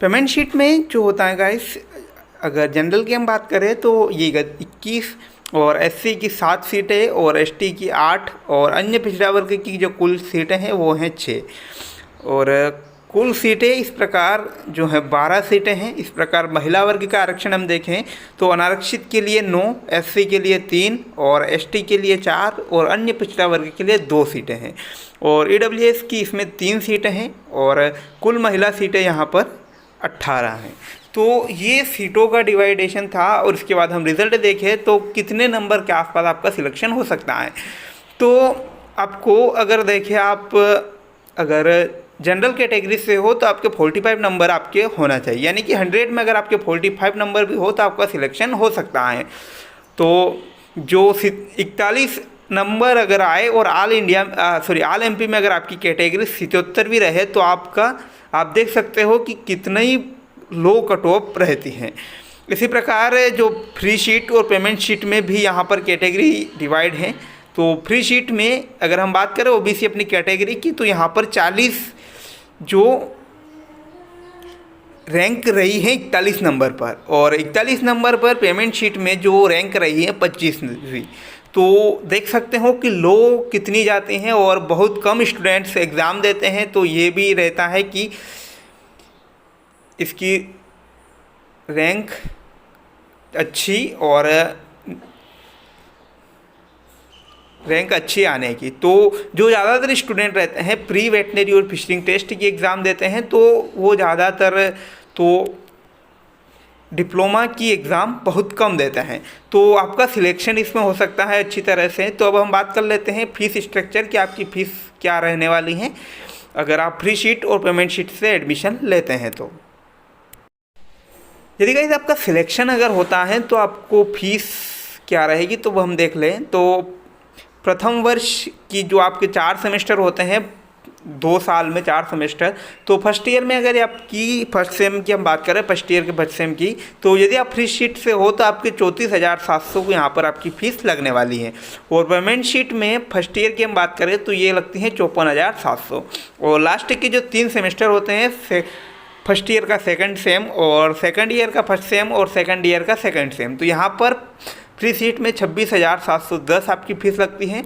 Payment sheet में जो होता है गाइस, अगर जनरल की हम बात करें तो ये 21 और एससी की 7 सीटें और एसटी की 8 और अन्य पिछड़ा वर्ग की जो कुल सीटें हैं वो हैं 6। और कुल सीटें इस प्रकार जो है 12 सीटें हैं। इस प्रकार महिला वर्ग का आरक्षण हम देखें तो अनारक्षित के लिए 9, एससी के लिए 3 और एसटी के लिए 4 और अन्य पिछड़ा वर्ग के लिए 2 सीटें हैं। और ईडब्ल्यूएस की इसमें 3 सीटें हैं और कुल महिला सीटें यहाँ पर 18 हैं। तो ये सीटों का डिवाइडेशन था। और इसके बाद हम रिज़ल्ट देखें तो कितने नंबर के आसपास आपका सिलेक्शन हो सकता है। तो आपको अगर देखें, आप अगर जनरल कैटेगरी से हो तो आपके 45 नंबर आपके होना चाहिए, यानी कि 100 में अगर आपके 45 नंबर भी हो तो आपका सिलेक्शन हो सकता है। तो जो 41 नंबर अगर आए और ऑल एमपी में अगर आपकी कैटेगरी 77 भी रहे तो आपका आप देख सकते हो कि कितनी ही लो कट ऑफ रहती हैं। इसी प्रकार जो फ्री शीट और पेमेंट शीट में भी यहाँ पर कैटेगरी डिवाइड है। तो फ्री शीट में अगर हम बात करें ओबीसी अपनी कैटेगरी की तो यहाँ पर 40 जो रैंक रही है 41 नंबर पर, और 41 नंबर पर पेमेंट शीट में जो रैंक रही है 25वीं। तो देख सकते हो कि लो कितनी जाती हैं और बहुत कम स्टूडेंट्स एग्ज़ाम देते हैं। तो ये भी रहता है कि इसकी रैंक अच्छी आने की। तो जो ज़्यादातर स्टूडेंट रहते हैं प्री वेटनरी और फिशरिंग टेस्ट की एग्ज़ाम देते हैं तो वो ज़्यादातर तो डिप्लोमा की एग्ज़ाम बहुत कम देते हैं। तो आपका सिलेक्शन इसमें हो सकता है अच्छी तरह से। तो अब हम बात कर लेते हैं फीस स्ट्रक्चर की, आपकी फ़ीस क्या रहने वाली है अगर आप फ्री शीट और पेमेंट शीट से एडमिशन लेते हैं। तो यदि गाइस आपका सिलेक्शन अगर होता है तो आपको फ़ीस क्या रहेगी तो वो हम देख लें। तो प्रथम वर्ष की जो आपके 4 सेमेस्टर होते हैं, 2 साल में 4 सेमेस्टर, तो फर्स्ट ईयर में अगर आपकी फर्स्ट सेम की हम बात करें, फर्स्ट ईयर के फर्स्ट सेम की, तो यदि आप फ्री शीट से हो तो आपके 34,700 को यहाँ पर आपकी फ़ीस लगने वाली है। और पेमेंट शीट में फर्स्ट ईयर की हम बात करें तो ये लगती है 54,700। और लास्ट के जो 3 सेमेस्टर होते हैं, फर्स्ट ईयर का सेकंड सेम और सेकंड ईयर का फर्स्ट सेम और सेकंड ईयर का सेकंड सेम, तो यहाँ पर फ्री शीट में 26,710 आपकी फ़ीस लगती है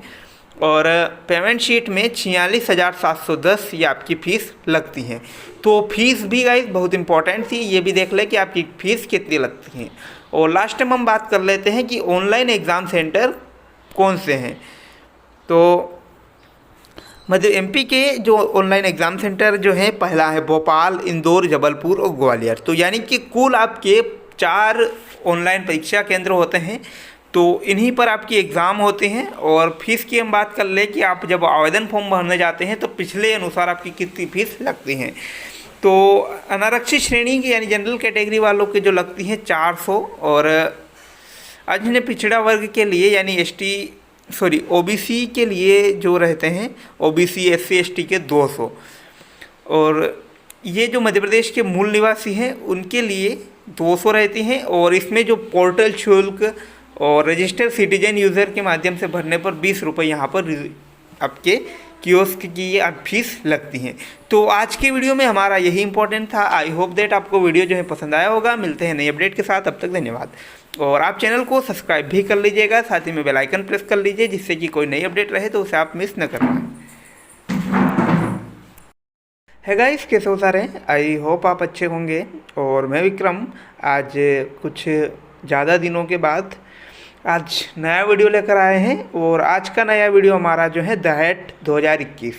और पेमेंट शीट में 46,710 ये आपकी फ़ीस लगती है। तो फीस भी गाइस बहुत इंपॉर्टेंट थी, ये भी देख लें कि आपकी फ़ीस कितनी लगती है। और लास्ट में हम बात कर लेते हैं कि ऑनलाइन एग्ज़ाम सेंटर कौन से हैं। तो मध्य एमपी के जो ऑनलाइन एग्ज़ाम सेंटर जो है, पहला है भोपाल, इंदौर, जबलपुर और ग्वालियर। तो यानी कि कुल आपके 4 ऑनलाइन परीक्षा केंद्र होते हैं। तो इन्हीं पर आपकी एग्ज़ाम होते हैं। और फीस की हम बात कर ले कि आप जब आवेदन फॉर्म भरने जाते हैं तो पिछले अनुसार आपकी कितनी फ़ीस लगती है। तो अनारक्षित श्रेणी की यानी जनरल कैटेगरी वालों के जो लगती हैं 400 और अन्य पिछड़ा वर्ग के लिए यानी ओबीसी के लिए जो रहते हैं ओबीसी एससी एसटी के 200। और ये जो मध्य प्रदेश के मूल निवासी हैं उनके लिए 200 रहती हैं। और इसमें जो पोर्टल शुल्क और रजिस्टर्ड सिटीजन यूज़र के माध्यम से भरने पर 20 रुपये यहाँ पर आपके कियोस्क की ये फीस लगती हैं। तो आज के वीडियो में हमारा यही इंपॉर्टेंट था। आई होप दैट आपको वीडियो जो है पसंद आया होगा। मिलते हैं नई अपडेट के साथ, तब तक धन्यवाद। और आप चैनल को सब्सक्राइब भी कर लीजिएगा, साथ ही में बेल आइकन प्रेस कर लीजिए जिससे कि कोई नई अपडेट रहे तो उसे आप मिस न कर पाएँ। है गाइस, कैसे हो सारे? आई होप आप अच्छे होंगे। और मैं विक्रम आज कुछ ज़्यादा दिनों के बाद आज नया वीडियो लेकर आए हैं। और आज का नया वीडियो हमारा जो है दहेट 2021।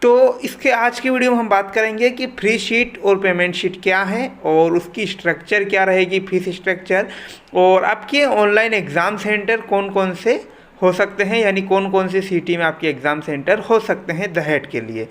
तो इसके आज की वीडियो में हम बात करेंगे कि फ्री शीट और पेमेंट शीट क्या है और उसकी स्ट्रक्चर क्या रहेगी, फीस स्ट्रक्चर, और आपके ऑनलाइन एग्ज़ाम सेंटर कौन कौन से हो सकते हैं, यानी कौन कौन सी सिटी में आपके एग्ज़ाम सेंटर हो सकते हैं दहेट के लिए।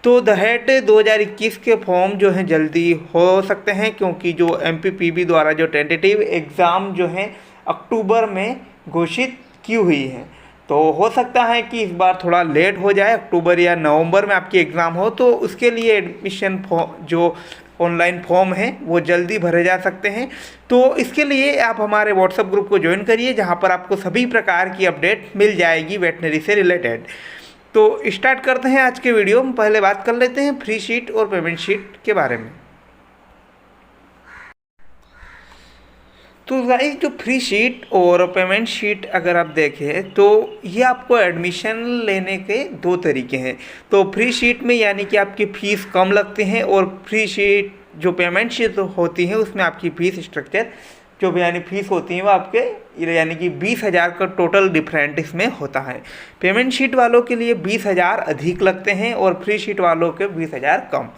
तो दहेट 2021 के फॉर्म जो हैं जल्दी हो सकते हैं क्योंकि जो एमपीपीबी द्वारा जो टेंटेटिव एग्ज़ाम जो हैं अक्टूबर में घोषित की हुई है। तो हो सकता है कि इस बार थोड़ा लेट हो जाए, अक्टूबर या नवंबर में आपकी एग्ज़ाम हो, तो उसके लिए एडमिशन जो ऑनलाइन फॉर्म है वो जल्दी भरे जा सकते हैं। तो इसके लिए आप हमारे व्हाट्सएप ग्रुप को ज्वाइन करिए जहां पर आपको सभी प्रकार की अपडेट मिल जाएगी वेटनरी से रिलेटेड। तो स्टार्ट करते हैं आज के वीडियो में। पहले बात कर लेते हैं फ्री शीट और पेमेंट शीट के बारे में। तो गाइस जो फ्री शीट और पेमेंट शीट अगर आप देखें तो ये आपको एडमिशन लेने के दो तरीके हैं। तो फ्री शीट में यानी कि आपकी फ़ीस कम लगती है, और फ्री शीट जो पेमेंट शीट होती है उसमें आपकी फ़ीस स्ट्रक्चर जो भी यानी फ़ीस होती है वो आपके यानी कि 20,000 का टोटल डिफरेंट इसमें होता है। पेमेंट शीट वालों के लिए 20,000 अधिक लगते हैं और फ्री शीट वालों के 20,000 कम।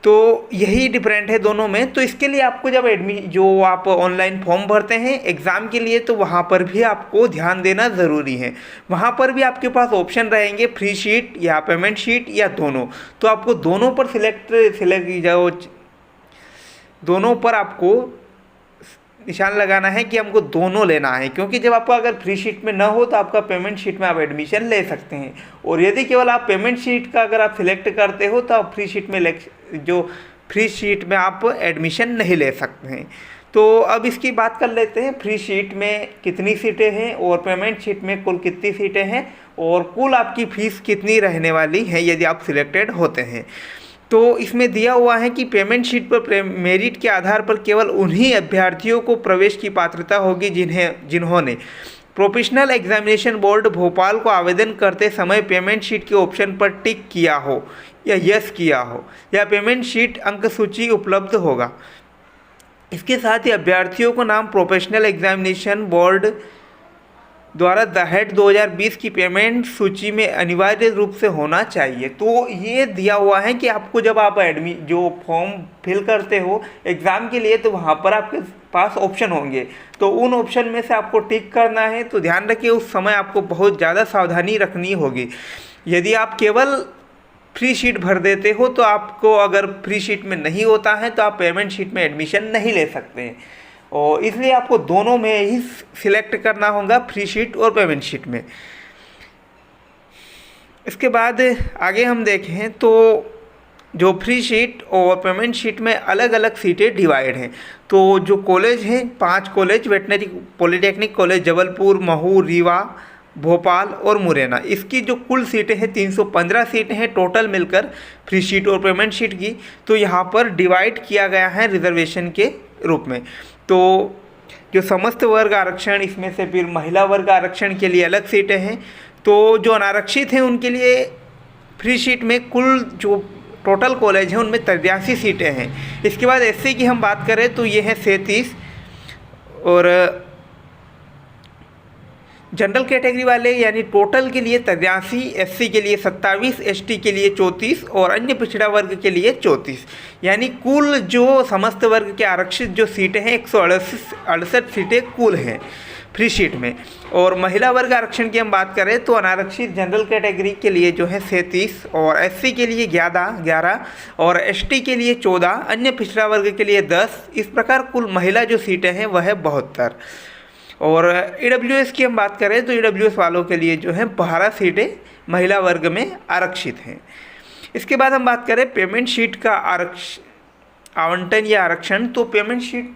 तो यही डिफरेंट है दोनों में। तो इसके लिए आपको जब जो आप ऑनलाइन फॉर्म भरते हैं एग्ज़ाम के लिए, तो वहाँ पर भी आपको ध्यान देना ज़रूरी है। वहाँ पर भी आपके पास ऑप्शन रहेंगे फ्री शीट या पेमेंट शीट या दोनों। तो आपको दोनों पर सिलेक्ट जो दोनों पर आपको निशान लगाना है कि हमको दोनों लेना है, क्योंकि जब आपका अगर फ्री शीट में ना हो तो आपका पेमेंट शीट में आप एडमिशन ले सकते हैं, और यदि केवल आप पेमेंट शीट का अगर आप सिलेक्ट करते हो तो आप फ्री शीट में आप एडमिशन नहीं ले सकते हैं। तो अब इसकी बात कर लेते हैं, फ्री शीट में कितनी सीटें हैं और पेमेंट शीट में कुल कितनी सीटें हैं और कुल आपकी फ़ीस कितनी रहने वाली है यदि आप सिलेक्टेड होते हैं। तो इसमें दिया हुआ है कि पेमेंट शीट पर मेरिट के आधार पर केवल उन्हीं अभ्यर्थियों को प्रवेश की पात्रता होगी जिन्होंने प्रोफेशनल एग्जामिनेशन बोर्ड भोपाल को आवेदन करते समय पेमेंट शीट के ऑप्शन पर टिक किया हो या यस किया हो, या पेमेंट शीट अंक सूची उपलब्ध होगा। इसके साथ ही अभ्यर्थियों को नाम प्रोफेशनल एग्जामिनेशन बोर्ड द्वारा दहेज 2020 की पेमेंट सूची में अनिवार्य रूप से होना चाहिए। तो ये दिया हुआ है कि आपको जब आप जो फॉर्म फिल करते हो एग्ज़ाम के लिए, तो वहाँ पर आपके पास ऑप्शन होंगे, तो उन ऑप्शन में से आपको टिक करना है। तो ध्यान रखिए उस समय आपको बहुत ज़्यादा सावधानी रखनी होगी। यदि आप केवल फ्री शीट भर देते हो तो आपको अगर फ्री शीट में नहीं होता है तो आप पेमेंट शीट में एडमिशन नहीं ले सकते हैं, और इसलिए आपको दोनों में ही सिलेक्ट करना होगा, फ्री शीट और पेमेंट शीट में। इसके बाद आगे हम देखें तो जो फ्री शीट और पेमेंट शीट में अलग अलग सीटें डिवाइड हैं। तो जो कॉलेज हैं 5 college, veterinary polytechnic college Jabalpur, Mhow, Rewa, Bhopal और मुरैना, इसकी जो कुल सीटें हैं 315 सीटें हैं टोटल मिलकर फ्री शीट और पेमेंट शीट की। तो यहाँ पर डिवाइड किया गया है रिजर्वेशन के रूप में। तो जो समस्त वर्ग आरक्षण, इसमें से फिर महिला वर्ग आरक्षण के लिए अलग सीटें हैं। तो जो अनारक्षित हैं उनके लिए फ्री शीट में कुल जो टोटल कॉलेज हैं उनमें 83 सीटें हैं। इसके बाद एससी की हम बात करें तो ये है 37, और जनरल कैटेगरी वाले यानी टोटल के लिए 83, एससी के लिए 27, एसटी के लिए 34 और अन्य पिछड़ा वर्ग के लिए 34, यानी कुल जो समस्त वर्ग के आरक्षित जो सीटें हैं 168 सीटें कुल हैं फ्री शीट में। और महिला वर्ग आरक्षण की हम बात करें तो अनारक्षित जनरल कैटेगरी के लिए जो है 37 और एससी के लिए 11 और एसटी के लिए 14, अन्य पिछड़ा वर्ग के लिए 10। इस प्रकार कुल महिला जो सीटें हैं वह है 72। और ईडब्ल्यूएस की हम बात करें तो ईडब्ल्यूएस वालों के लिए जो है 12 सीटें महिला वर्ग में आरक्षित हैं। इसके बाद हम बात करें पेमेंट शीट का आवंटन या आरक्षण। तो पेमेंट शीट